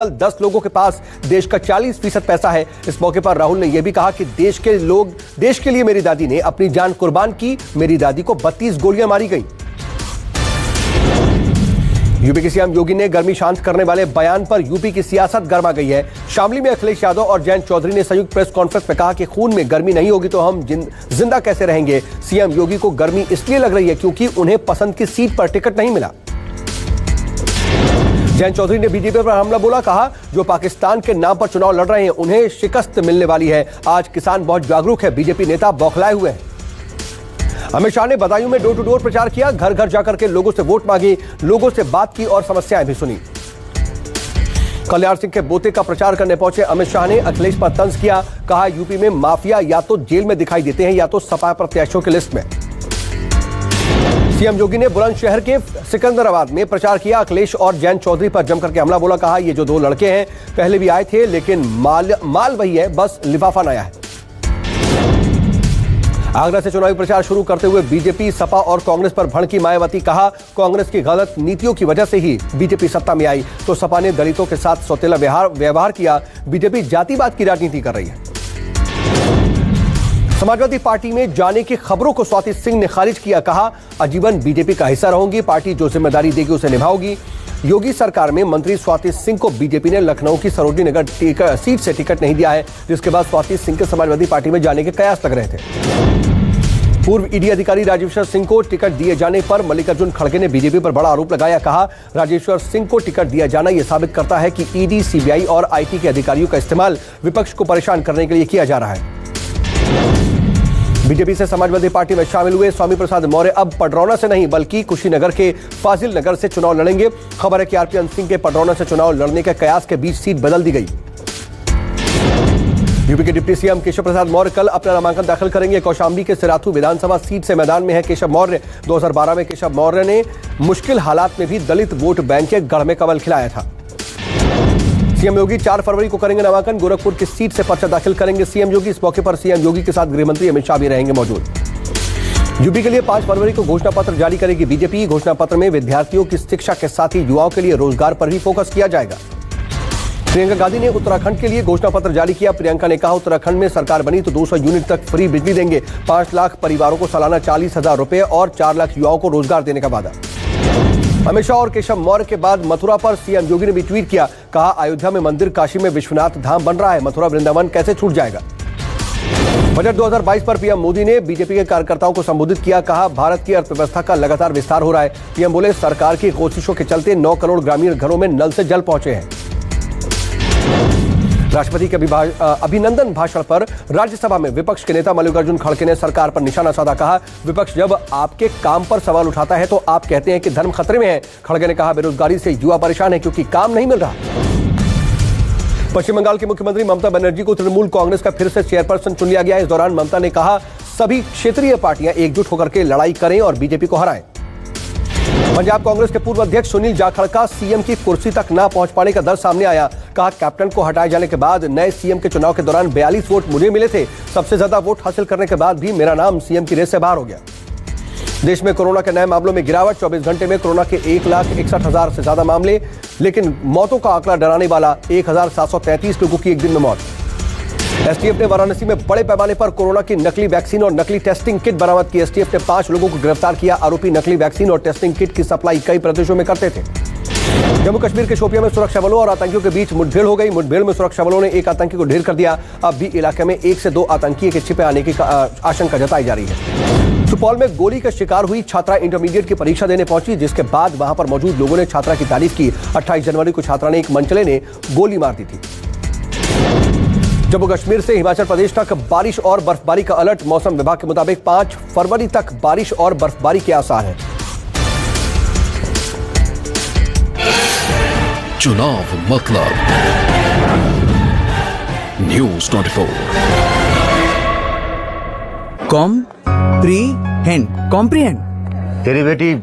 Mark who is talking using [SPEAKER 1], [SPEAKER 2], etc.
[SPEAKER 1] 10 लोगों के पास देश का 40% पैसा है। इस मौके पर राहुल ने यह भी कहा कि देश के लिए मेरी दादी ने अपनी जान कुर्बान की। मेरी दादी को 32 गोलियां मारी गई। यूपी के सीएम योगी ने गर्मी शांत करने वाले बयान पर यूपी की सियासत गर्मा गई है। शामली में अखिलेश यादव और जयंत चौधरी ने संयुक्त प्रेस कॉन्फ्रेंस में कहा कि खून में गर्मी नहीं होगी तो हम जिंदा कैसे रहेंगे। सीएम योगी को गर्मी इसलिए लग रही है क्योंकि उन्हें पसंद की सीट पर टिकट नहीं मिला। जयंत चौधरी ने बीजेपी पर हमला बोला, कहा जो पाकिस्तान के नाम पर चुनाव लड़ रहे हैं उन्हें शिकस्त मिलने वाली है। आज किसान बहुत जागरूक है, बीजेपी नेता बौखलाए हुए हैं। अमित शाह ने बदायूं में डोर टू डोर प्रचार किया, घर घर जाकर के लोगों से वोट मांगी, लोगों से बात की और समस्याएं भी सुनी। कल्याण सिंह के बोते का प्रचार करने पहुंचे अमित शाह ने अखिलेश पर तंज किया, कहा यूपी में माफिया या तो जेल में दिखाई देते हैं या तो सपा प्रत्याशियों की लिस्ट में। सीएम योगी ने बुलंदशहर के सिकंदराबाद में प्रचार किया, अखिलेश और जयंत चौधरी पर जमकर के हमला बोला, कहा ये जो दो लड़के हैं पहले भी आए थे लेकिन माल वही है, बस लिफाफा नया है। आगरा से चुनावी प्रचार शुरू करते हुए बीजेपी, सपा और कांग्रेस पर भड़की मायावती, कहा कांग्रेस की गलत नीतियों की वजह से ही बीजेपी सत्ता में आई तो सपा ने दलितों के साथ सौतेला व्यवहार किया। बीजेपी जातिवाद की राजनीति कर रही है। समाजवादी पार्टी में जाने की खबरों को स्वाति सिंह ने खारिज किया, कहा आजीवन बीजेपी का हिस्सा रहूंगी, पार्टी जो जिम्मेदारी देगी उसे निभाऊंगी। योगी सरकार में मंत्री स्वाति सिंह को बीजेपी ने लखनऊ की सरोजनी नगर सीट से टिकट नहीं दिया है, जिसके बाद स्वाति सिंह के समाजवादी पार्टी में जाने के कयास लग रहे थे। पूर्व ईडी अधिकारी राजेश्वर सिंह को टिकट दिए जाने पर मल्लिकार्जुन खड़गे ने बीजेपी पर बड़ा आरोप लगाया, कहा राजेश्वर सिंह को टिकट दिया जाना यह साबित करता है कि ईडी, सीबीआई और आईटी के अधिकारियों का इस्तेमाल विपक्ष को परेशान करने के लिए किया जा रहा है। बीजेपी से समाजवादी पार्टी में शामिल हुए स्वामी प्रसाद मौर्य अब पडरौना से नहीं बल्कि कुशीनगर के फाजिल नगर से चुनाव लड़ेंगे। खबर है कि आरपीएन सिंह के पडरौना से चुनाव लड़ने के कयास के बीच सीट बदल दी गई। यूपी के डिप्टी सीएम केशव प्रसाद मौर्य कल अपना नामांकन दाखिल करेंगे। कौशाम्बी के सिराथू विधानसभा सीट से मैदान में है केशव मौर्य। 2012 में केशव मौर्य ने मुश्किल हालात में भी दलित वोट बैंक के गढ़ में कमल खिलाया था। सीएम योगी 4 फरवरी को करेंगे नामांकन। गोरखपुर की सीट से पर्चा दाखिल करेंगे सीएम योगी। इस मौके पर सीएम योगी के साथ गृहमंत्री अमित शाह भी रहेंगे मौजूद। यूपी के लिए 5 फरवरी को घोषणा पत्र जारी करेगी बीजेपी। घोषणा पत्र में विद्यार्थियों की शिक्षा के साथ ही युवाओं के लिए रोजगार पर भी फोकस किया जाएगा। प्रियंका गांधी ने उत्तराखंड के लिए घोषणा पत्र जारी किया। प्रियंका ने कहा उत्तराखंड में सरकार बनी तो 200 यूनिट तक फ्री बिजली देंगे। 5 लाख परिवारों को सालाना 40,000 रुपए और 4 लाख युवाओं को रोजगार देने का वादा। अमित शाह और केशव मौर्य के बाद मथुरा पर सीएम योगी ने भी ट्वीट किया, कहा अयोध्या में मंदिर, काशी में विश्वनाथ धाम बन रहा है, मथुरा वृंदावन कैसे छूट जाएगा। बजट 2022 पर पीएम मोदी ने बीजेपी के कार्यकर्ताओं को संबोधित किया, कहा भारत की अर्थव्यवस्था का लगातार विस्तार हो रहा है। पीएम बोले सरकार की कोशिशों के चलते 9 करोड़ ग्रामीण घरों में नल से जल पहुंचे हैं। राष्ट्रपति के अभिनंदन भाषण पर राज्यसभा में विपक्ष के नेता मल्लिकार्जुन खड़गे ने सरकार पर निशाना साधा, कहा विपक्ष जब आपके काम पर सवाल उठाता है तो आप कहते हैं कि धर्म खतरे में है। खड़गे ने कहा बेरोजगारी से युवा परेशान है क्योंकि काम नहीं मिल रहा। पश्चिम बंगाल की मुख्यमंत्री ममता बनर्जी को तृणमूल कांग्रेस का फिर से चेयरपर्सन चुन लिया गया। इस दौरान ममता ने कहा सभी क्षेत्रीय पार्टियां एकजुट होकर के लड़ाई करें और बीजेपी को हराएं। पंजाब कांग्रेस के पूर्व अध्यक्ष सुनील जाखड़ का सीएम की कुर्सी तक ना पहुंच पाने का दर्द सामने आया, कहा कैप्टन को हटाए जाने के बाद नए सीएम के चुनाव के दौरान 42 वोट मुझे मिले थे। सबसे ज्यादा वोट हासिल करने के बाद भी मेरा नाम सीएम की रेस से बाहर हो गया। देश में कोरोना के नए मामलों में गिरावट। 24 घंटे में कोरोना के 1,61,000 से ज्यादा मामले, लेकिन मौतों का आंकड़ा डराने वाला 1,733 लोगों की एक दिन में मौत। एसटीएफ ने वाराणसी में बड़े पैमाने पर कोरोना की नकली वैक्सीन और नकली टेस्टिंग किट बरामद की। एसटीएफ ने 5 लोगों को गिरफ्तार किया। आरोपी नकली वैक्सीन और टेस्टिंग किट की सप्लाई कई प्रदेशों में करते थे। जम्मू कश्मीर के शोपियां में सुरक्षा बलों और आतंकियों के बीच मुठभेड़ हो गई। मुठभेड़ में सुरक्षा बलों ने एक आतंकी को ढेर कर दिया। अब भी इलाके में 1 से 2 आतंकी के छिपे आने की आशंका जताई जा रही है। सुपौल में गोली का शिकार हुई छात्रा इंटरमीडिएट की परीक्षा देने पहुंची, जिसके बाद वहां पर मौजूद लोगों ने छात्रा की तारीफ की। 28 जनवरी को छात्रा ने एक मनचले ने गोली मार दी थी। जम्मू कश्मीर से हिमाचल प्रदेश तक बारिश और बर्फबारी का अलर्ट। मौसम विभाग के मुताबिक 5 फरवरी तक बारिश और बर्फबारी के आसार हैं।
[SPEAKER 2] चुनाव मतलब न्यूज़ 24।
[SPEAKER 3] कॉम्प्रीहेंड
[SPEAKER 4] तेरी बेटी